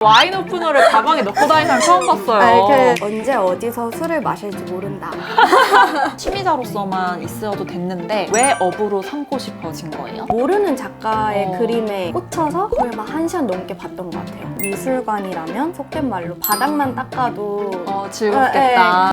와인 오프너를 가방에 넣고 다니는 사람 처음 봤어요. 언제 어디서 술을 마실지 모른다. 취미자로서만 있어도 됐는데 왜 업으로 삼고 싶어진 거예요? 모르는 작가의 그림에 꽂혀서 거의 막 1시간 넘게 봤던 것 같아요. 미술관이라면 속된 말로 바닥만 닦아도 즐겁겠다.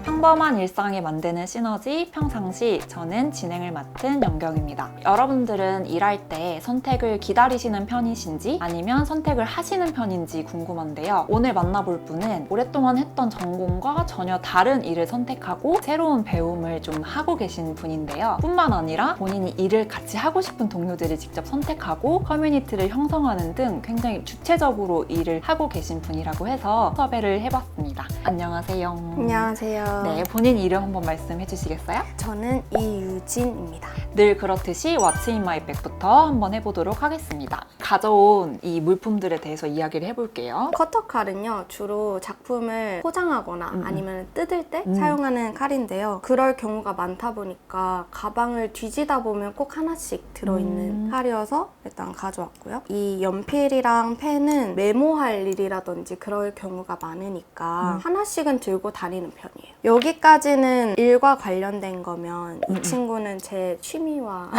평범한 일상에 만드는 시너지 평상시, 저는 진행을 맡은 영경입니다. 여러분들은 일할 때 선택을 기다리시는 편이신지 아니면 선택을 하시는 편인지 궁금한데요. 오늘 만나볼 분은 오랫동안 했던 전공과 전혀 다른 일을 선택하고 새로운 배움을 좀 하고 계신 분인데요. 뿐만 아니라 본인이 일을 같이 하고 싶은 동료들을 직접 선택하고 커뮤니티를 형성하는 등 굉장히 주체적으로 일을 하고 계신 분이라고 해서 섭외를 해봤습니다. 안녕하세요. 안녕하세요. 네, 본인 이름 한번 말씀해 주시겠어요? 저는 이유진입니다. 늘 그렇듯이 What's in my bag부터 한번 해보도록 하겠습니다. 가져온 이 물품들에 대해서 이야기를 해볼게요. 커터칼은요, 주로 작품을 포장하거나 아니면 뜯을 때 사용하는 칼인데요. 그럴 경우가 많다 보니까 가방을 뒤지다 보면 꼭 하나씩 들어있는 칼이어서 일단 가져왔고요. 이 연필이랑 펜은 메모할 일이라든지 그럴 경우가 많으니까 하나씩은 들고 다니는 편이에요. 여기까지는 일과 관련된 거면 이 친구는 제 취미와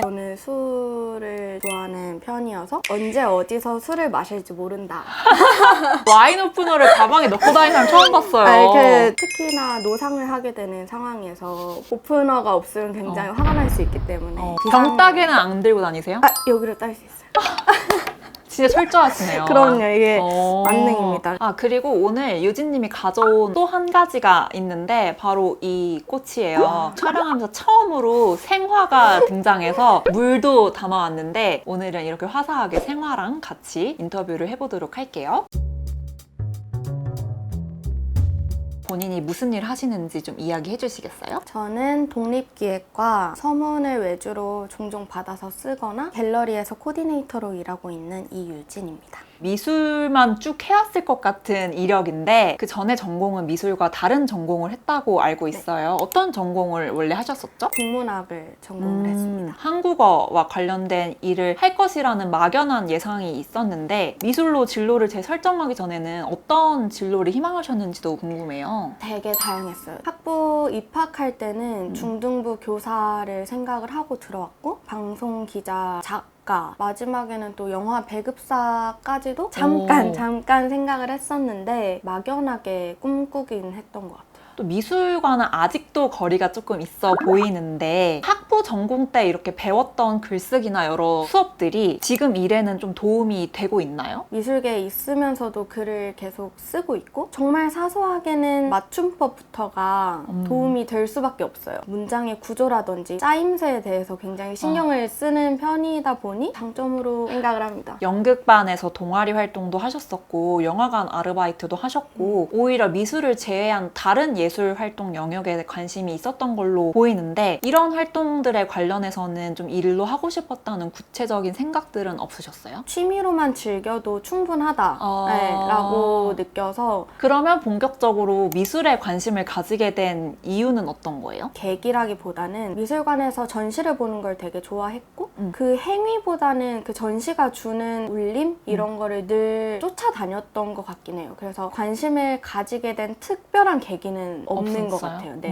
저는 술을 좋아하는 편이어서 언제 어디서 술을 마실지 모른다. 와인 오프너를 가방에 넣고 다니는 사람 처음 봤어요. 특히나 노상을 하게 되는 상황에서 오프너가 없으면 굉장히 화가 날 수 있기 때문에 병따개는 안 들고 다니세요? 여기로 딸 수 있어요. 진짜 철저하시네요. 그럼요, 이게 만능입니다. 그리고 오늘 유진님이 가져온 또 한 가지가 있는데 바로 이 꽃이에요. 촬영하면서 처음으로 생화가 등장해서 물도 담아왔는데 오늘은 이렇게 화사하게 생화랑 같이 인터뷰를 해보도록 할게요. 본인이 무슨 일 하시는지 좀 이야기해 주시겠어요? 저는 독립기획과 서문을 외주로 종종 받아서 쓰거나 갤러리에서 코디네이터로 일하고 있는 이유진입니다. 미술만 쭉 해왔을 것 같은 이력인데 그 전에 전공은 미술과 다른 전공을 했다고 알고 있어요. 어떤 전공을 원래 하셨었죠? 국문학을 전공을 했습니다. 한국어와 관련된 일을 할 것이라는 막연한 예상이 있었는데 미술로 진로를 재설정하기 전에는 어떤 진로를 희망하셨는지도 궁금해요. 되게 다양했어요. 학부 입학할 때는 중등부 교사를 생각을 하고 들어왔고 방송 기자, 작가, 마지막에는 또 영화 배급사까지도 잠깐 생각을 했었는데 막연하게 꿈꾸긴 했던 것 같아요. 또 미술과는 아직도 거리가 조금 있어 보이는데 학부 전공 때 이렇게 배웠던 글쓰기나 여러 수업들이 지금 일에는 좀 도움이 되고 있나요? 미술계에 있으면서도 글을 계속 쓰고 있고 정말 사소하게는 맞춤법부터가 도움이 될 수밖에 없어요. 문장의 구조라든지 짜임새에 대해서 굉장히 신경을 쓰는 편이다 보니 장점으로 생각을 합니다. 연극반에서 동아리 활동도 하셨었고 영화관 아르바이트도 하셨고 오히려 미술을 제외한 다른 예술 활동 영역에 관심이 있었던 걸로 보이는데 이런 활동들에 관련해서는 좀 일로 하고 싶었다는 구체적인 생각들은 없으셨어요? 취미로만 즐겨도 충분하다 라고 느껴서 그러면 본격적으로 미술에 관심을 가지게 된 이유는 어떤 거예요? 계기라기보다는 미술관에서 전시를 보는 걸 되게 좋아했고 그 행위보다는 그 전시가 주는 울림? 이런 거를 늘 쫓아다녔던 것 같긴 해요. 그래서 관심을 가지게 된 특별한 계기는 없는 것 같아요. 네.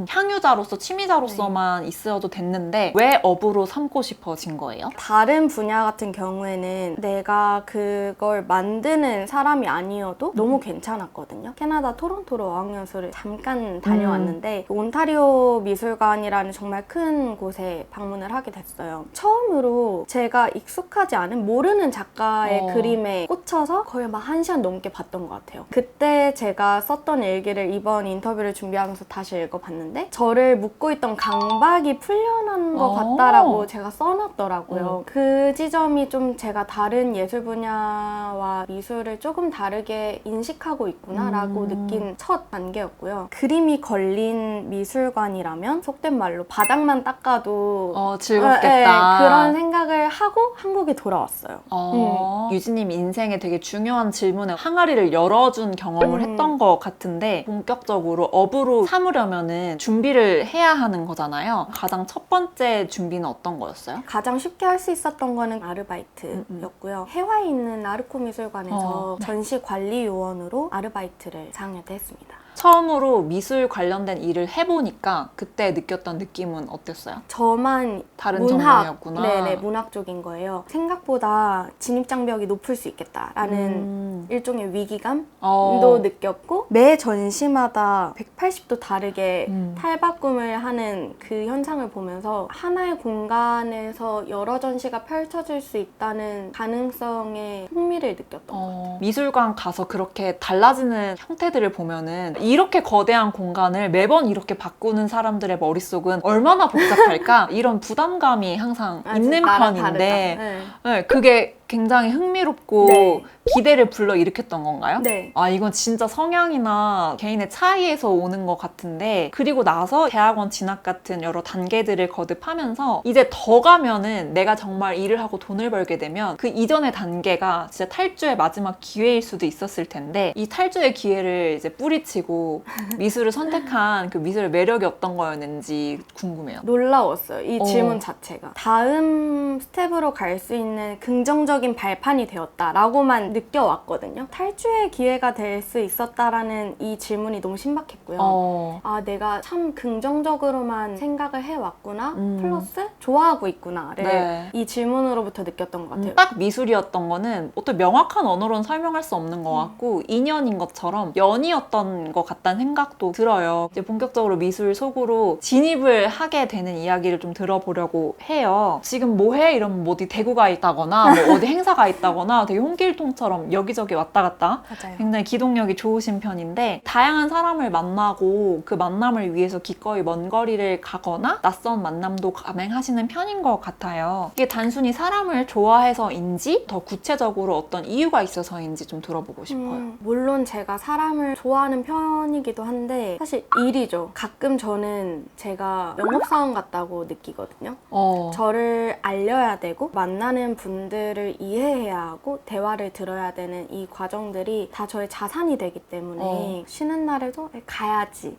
향유자로서 취미자로서만 있어도 됐는데 왜 업으로 삼고 싶어진 거예요? 다른 분야 같은 경우에는 내가 그걸 만드는 사람이 아니어도 너무 괜찮았거든요. 캐나다 토론토로 어학연수를 잠깐 다녀왔는데 온타리오 미술관이라는 정말 큰 곳에 방문을 하게 됐어요. 처음으로 제가 익숙하지 않은 모르는 작가의 그림에 꽂혀서 거의 막 1시간 넘게 봤던 것 같아요. 그때 제가 썼던 일기를 이번 인터뷰를 준비하면서 다시 읽어봤는데 저를 묶고 있던 강박이 풀려난 것 같다라고 제가 써놨더라고요. 그 지점이 좀 제가 다른 예술 분야와 미술을 조금 다르게 인식하고 있구나라고 느낀 첫 단계였고요. 그림이 걸린 미술관이라면 속된 말로 바닥만 닦아도 즐겁겠다. 그런 생각을 하고 한국에 돌아왔어요. 유진님 인생에 되게 중요한 질문에 항아리를 열어준 경험을 했던 것 같은데 본격적으로 업으로 삼으려면은 준비를 해야 하는 거잖아요. 가장 첫 번째 준비는 어떤 거였어요? 가장 쉽게 할 수 있었던 거는 아르바이트였고요. 해화에 있는 나르코 미술관에서 전시관리요원으로 아르바이트를 4학년 때 했습니다. 처음으로 미술 관련된 일을 해보니까 그때 느꼈던 느낌은 어땠어요? 저만 다른 문학, 전공이었구나. 네네, 문학 쪽인 거예요. 생각보다 진입장벽이 높을 수 있겠다라는 일종의 위기감도 느꼈고, 매 전시마다 180도 다르게 탈바꿈을 하는 그 현상을 보면서 하나의 공간에서 여러 전시가 펼쳐질 수 있다는 가능성에 흥미를 느꼈던 것 같아요. 미술관 가서 그렇게 달라지는 형태들을 보면은 이렇게 거대한 공간을 매번 이렇게 바꾸는 사람들의 머릿속은 얼마나 복잡할까? 이런 부담감이 항상 있는 편인데 네, 그게 굉장히 흥미롭고 네. 기대를 불러일으켰던 건가요? 네. 아, 이건 진짜 성향이나 개인의 차이에서 오는 것 같은데, 그리고 나서 대학원 진학 같은 여러 단계들을 거듭하면서 이제 더 가면은 내가 정말 일을 하고 돈을 벌게 되면 그 이전의 단계가 진짜 탈주의 마지막 기회일 수도 있었을 텐데, 이 탈주의 기회를 이제 뿌리치고 미술을 선택한 그 미술의 매력이 어떤 거였는지 궁금해요. 놀라웠어요. 이 질문 자체가. 다음 스텝으로 갈 수 있는 긍정적인 발판이 되었다라고만 느껴왔거든요. 탈주의 기회가 될 수 있었다라는 이 질문이 너무 신박했고요. 아, 내가 참 긍정적으로만 생각을 해왔구나. 플러스 좋아하고 있구나를 네. 이 질문으로부터 느꼈던 것 같아요. 딱 미술이었던 거는 어떤 명확한 언어로는 설명할 수 없는 것 같고 인연인 것처럼 연이었던 것 같다는 생각도 들어요. 이제 본격적으로 미술 속으로 진입을 하게 되는 이야기를 좀 들어보려고 해요. 지금 뭐 해? 이러면 뭐 어디 대구가 있다거나 뭐 어디 행사가 있다거나 되게 홍길동처럼 여기저기 왔다 갔다 맞아요. 굉장히 기동력이 좋으신 편인데, 다양한 사람을 만나고 그 만남을 위해서 기꺼이 먼 거리를 가거나 낯선 만남도 감행하시는 편인 것 같아요. 이게 단순히 사람을 좋아해서인지 더 구체적으로 어떤 이유가 있어서인지 좀 들어보고 싶어요. 물론 제가 사람을 좋아하는 편이기도 한데 사실 일이죠. 가끔 저는 제가 영업사원 같다고 느끼거든요. 저를 알려야 되고 만나는 분들을 이해해야 하고 대화를 들어야 되는 이 과정들이 다 저의 자산이 되기 때문에 쉬는 날에도 가야지.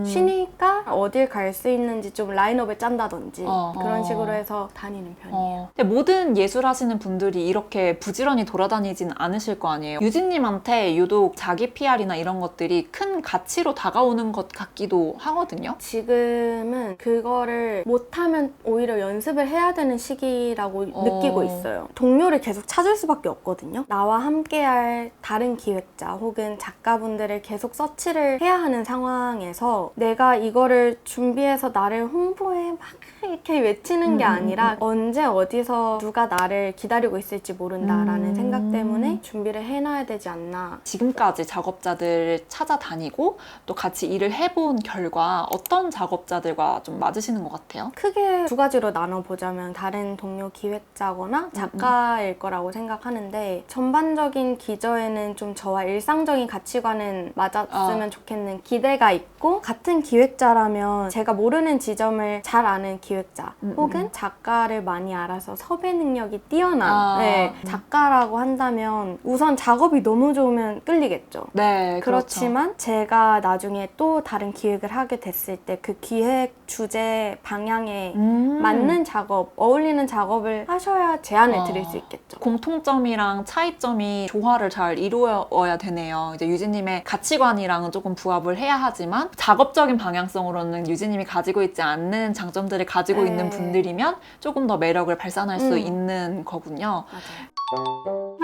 쉬니까 어딜 갈 수 있는지 좀 라인업을 짠다든지 그런 식으로 해서 다니는 편이에요. 근데 모든 예술 하시는 분들이 이렇게 부지런히 돌아다니진 않으실 거 아니에요. 유진님한테 유독 자기 PR이나 이런 것들이 큰 가치로 다가오는 것 같기도 하거든요. 지금은 그거를 못하면 오히려 연습을 해야 되는 시기라고 느끼고 있어요. 동료를 계속 찾을 수밖에 없거든요. 나와 함께할 다른 기획자 혹은 작가분들을 계속 서치를 해야 하는 상황에서 내가 이거를 준비해서 나를 홍보해 막 이렇게 외치는 게 아니라 언제 어디서 누가 나를 기다리고 있을지 모른다라는 생각 때문에 준비를 해놔야 되지 않나. 지금까지 작업자들을 찾아다니고 또 같이 일을 해본 결과 어떤 작업자들과 좀 맞으시는 것 같아요? 크게 두 가지로 나눠보자면 다른 동료 기획자거나 작가일 거라고 생각하는데, 전반적인 기저에는 좀 저와 일상적인 가치관은 맞았으면 좋겠는 기대가 있고, 같은 기획자라면 제가 모르는 지점을 잘 아는 기획자 혹은 작가를 많이 알아서 섭외 능력이 뛰어난 작가라고 한다면 우선 작업이 너무 좋으면 끌리겠죠. 네, 그렇지만 제가 나중에 또 다른 기획을 하게 됐을 때 그 기획 주제 방향에 맞는 작업, 어울리는 작업을 하셔야 제안을 드릴 수 있겠죠. 공통점이랑 차이점이 조화를 잘 이루어야 되네요. 이제 유진님의 가치관이랑은 조금 부합을 해야 하지만 작업적인 방향성으로는 유진님이 가지고 있지 않는 장점들을 가지고 있는 분들이면 조금 더 매력을 발산할 수 있는 거군요. 맞아요.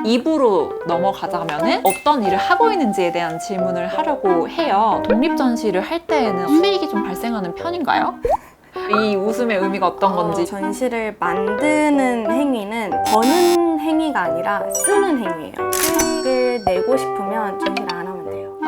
2부로 넘어가자면은 어떤 일을 하고 있는지에 대한 질문을 하려고 해요. 독립전시를 할 때에는 수익이 좀 발생하는 편인가요? 이 웃음의 의미가 어떤 건지. 전시를 만드는 행위는 버는 행위가 아니라 쓰는 행위예요. 수익을 내고 싶으면 전시를 안 하면 돼요.